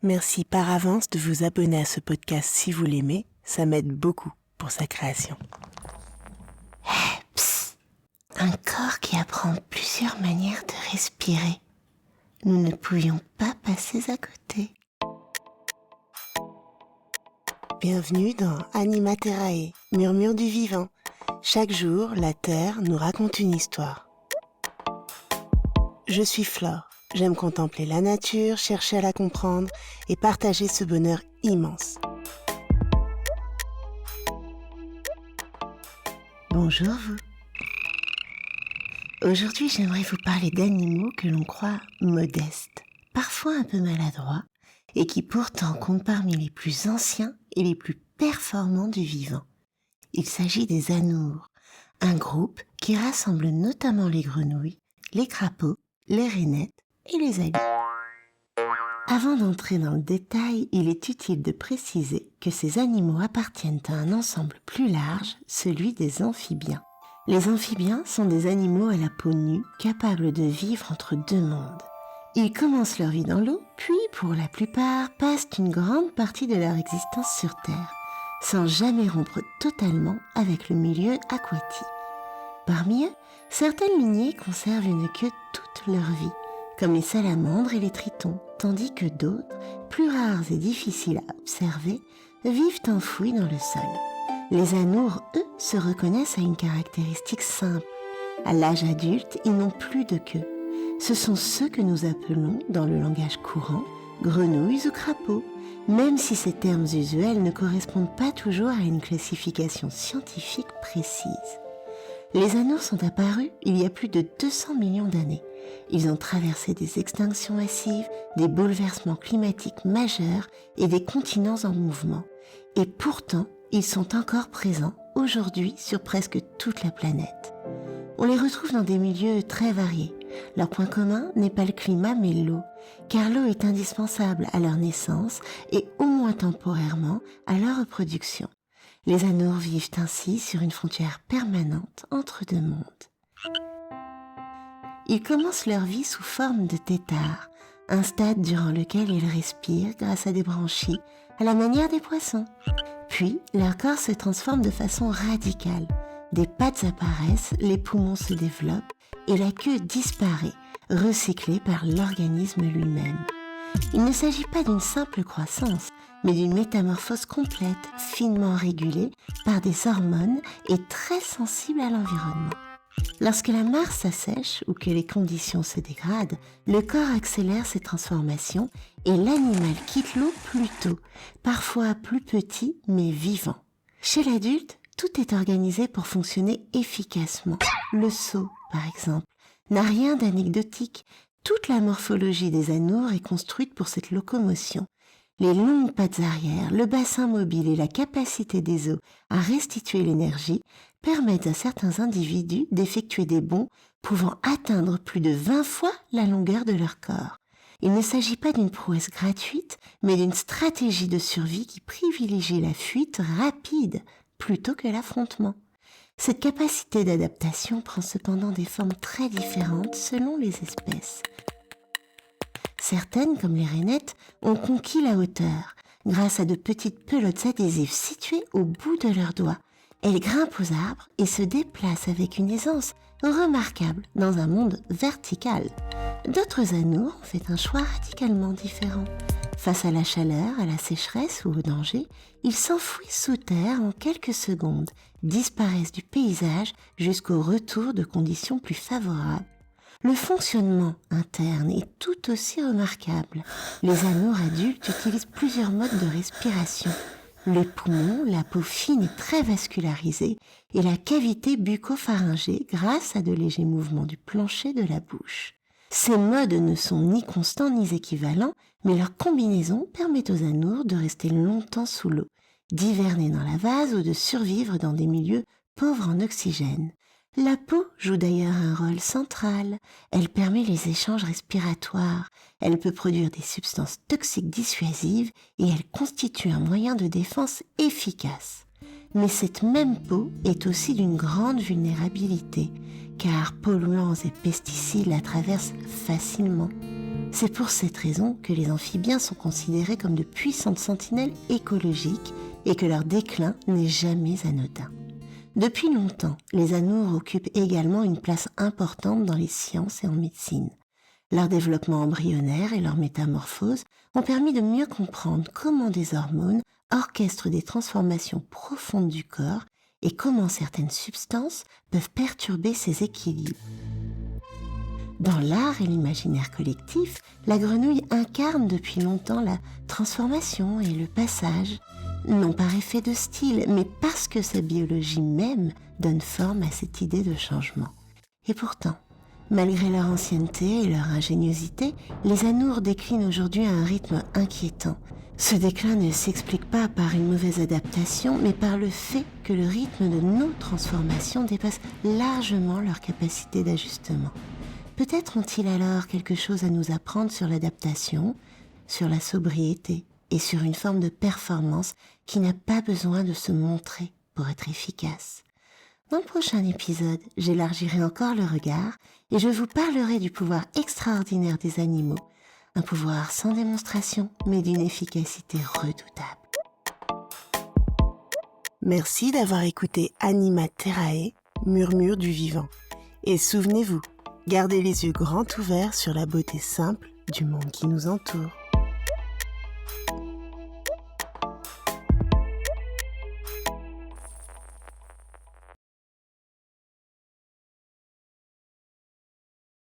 Merci par avance de vous abonner à ce podcast si vous l'aimez, ça m'aide beaucoup pour sa création. Psst, un corps qui apprend plusieurs manières de respirer. Nous ne pouvions pas passer à côté. Bienvenue dans Anima Terrae, murmure du vivant. Chaque jour, la Terre nous raconte une histoire. Je suis Flore. J'aime contempler la nature, chercher à la comprendre et partager ce bonheur immense. Bonjour vous. Aujourd'hui, j'aimerais vous parler d'animaux que l'on croit modestes, parfois un peu maladroits, et qui pourtant comptent parmi les plus anciens et les plus performants du vivant. Il s'agit des anoures, un groupe qui rassemble notamment les grenouilles, les crapauds, les rainettes et les ailles. Avant d'entrer dans le détail, il est utile de préciser que ces animaux appartiennent à un ensemble plus large, celui des amphibiens. Les amphibiens sont des animaux à la peau nue, capables de vivre entre deux mondes. Ils commencent leur vie dans l'eau, puis, pour la plupart, passent une grande partie de leur existence sur Terre, sans jamais rompre totalement avec le milieu aquatique. Parmi eux, certaines lignées conservent une queue toute leur vie, comme les salamandres et les tritons, tandis que d'autres, plus rares et difficiles à observer, vivent enfouis dans le sol. Les anoures, eux, se reconnaissent à une caractéristique simple. À l'âge adulte, ils n'ont plus de queue. Ce sont ceux que nous appelons, dans le langage courant, grenouilles ou crapauds, même si ces termes usuels ne correspondent pas toujours à une classification scientifique précise. Les anoures sont apparus il y a plus de 200 millions d'années. Ils ont traversé des extinctions massives, des bouleversements climatiques majeurs et des continents en mouvement. Et pourtant, ils sont encore présents aujourd'hui sur presque toute la planète. On les retrouve dans des milieux très variés. Leur point commun n'est pas le climat mais l'eau, car l'eau est indispensable à leur naissance et au moins temporairement à leur reproduction. Les anoures vivent ainsi sur une frontière permanente entre deux mondes. Ils commencent leur vie sous forme de têtards, un stade durant lequel ils respirent grâce à des branchies, à la manière des poissons. Puis, leur corps se transforme de façon radicale. Des pattes apparaissent, les poumons se développent et la queue disparaît, recyclée par l'organisme lui-même. Il ne s'agit pas d'une simple croissance, mais d'une métamorphose complète, finement régulée par des hormones et très sensible à l'environnement. Lorsque la mare s'assèche ou que les conditions se dégradent, le corps accélère ses transformations et l'animal quitte l'eau plus tôt, parfois plus petit mais vivant. Chez l'adulte, tout est organisé pour fonctionner efficacement. Le saut, par exemple, n'a rien d'anecdotique. Toute la morphologie des anoures est construite pour cette locomotion. Les longues pattes arrière, le bassin mobile et la capacité des os à restituer l'énergie permettent à certains individus d'effectuer des bonds pouvant atteindre plus de 20 fois la longueur de leur corps. Il ne s'agit pas d'une prouesse gratuite, mais d'une stratégie de survie qui privilégie la fuite rapide plutôt que l'affrontement. Cette capacité d'adaptation prend cependant des formes très différentes selon les espèces. Certaines, comme les rainettes, ont conquis la hauteur grâce à de petites pelotes adhésives situées au bout de leurs doigts. Elles grimpent aux arbres et se déplacent avec une aisance remarquable dans un monde vertical. D'autres anoures ont fait un choix radicalement différent. Face à la chaleur, à la sécheresse ou au danger, ils s'enfouissent sous terre en quelques secondes, disparaissent du paysage jusqu'au retour de conditions plus favorables. Le fonctionnement interne est tout aussi remarquable. Les anoures adultes utilisent plusieurs modes de respiration. Les poumons, la peau fine et très vascularisée et la cavité bucco-pharyngée grâce à de légers mouvements du plancher de la bouche. Ces modes ne sont ni constants ni équivalents, mais leur combinaison permet aux anoures de rester longtemps sous l'eau, d'hiverner dans la vase ou de survivre dans des milieux pauvres en oxygène. La peau joue d'ailleurs un rôle central. Elle permet les échanges respiratoires, elle peut produire des substances toxiques dissuasives et elle constitue un moyen de défense efficace. Mais cette même peau est aussi d'une grande vulnérabilité, car polluants et pesticides la traversent facilement. C'est pour cette raison que les amphibiens sont considérés comme de puissantes sentinelles écologiques et que leur déclin n'est jamais anodin. Depuis longtemps, les anoures occupent également une place importante dans les sciences et en médecine. Leur développement embryonnaire et leur métamorphose ont permis de mieux comprendre comment des hormones orchestrent des transformations profondes du corps et comment certaines substances peuvent perturber ces équilibres. Dans l'art et l'imaginaire collectif, la grenouille incarne depuis longtemps la transformation et le passage, non par effet de style, mais parce que sa biologie même donne forme à cette idée de changement. Et pourtant, malgré leur ancienneté et leur ingéniosité, les anoures déclinent aujourd'hui à un rythme inquiétant. Ce déclin ne s'explique pas par une mauvaise adaptation, mais par le fait que le rythme de nos transformations dépasse largement leur capacité d'ajustement. Peut-être ont-ils alors quelque chose à nous apprendre sur l'adaptation, sur la sobriété et sur une forme de performance qui n'a pas besoin de se montrer pour être efficace. Dans le prochain épisode, j'élargirai encore le regard et je vous parlerai du pouvoir extraordinaire des animaux, un pouvoir sans démonstration mais d'une efficacité redoutable. Merci d'avoir écouté Anima Terrae, Murmure du vivant. Et souvenez-vous, gardez les yeux grands ouverts sur la beauté simple du monde qui nous entoure.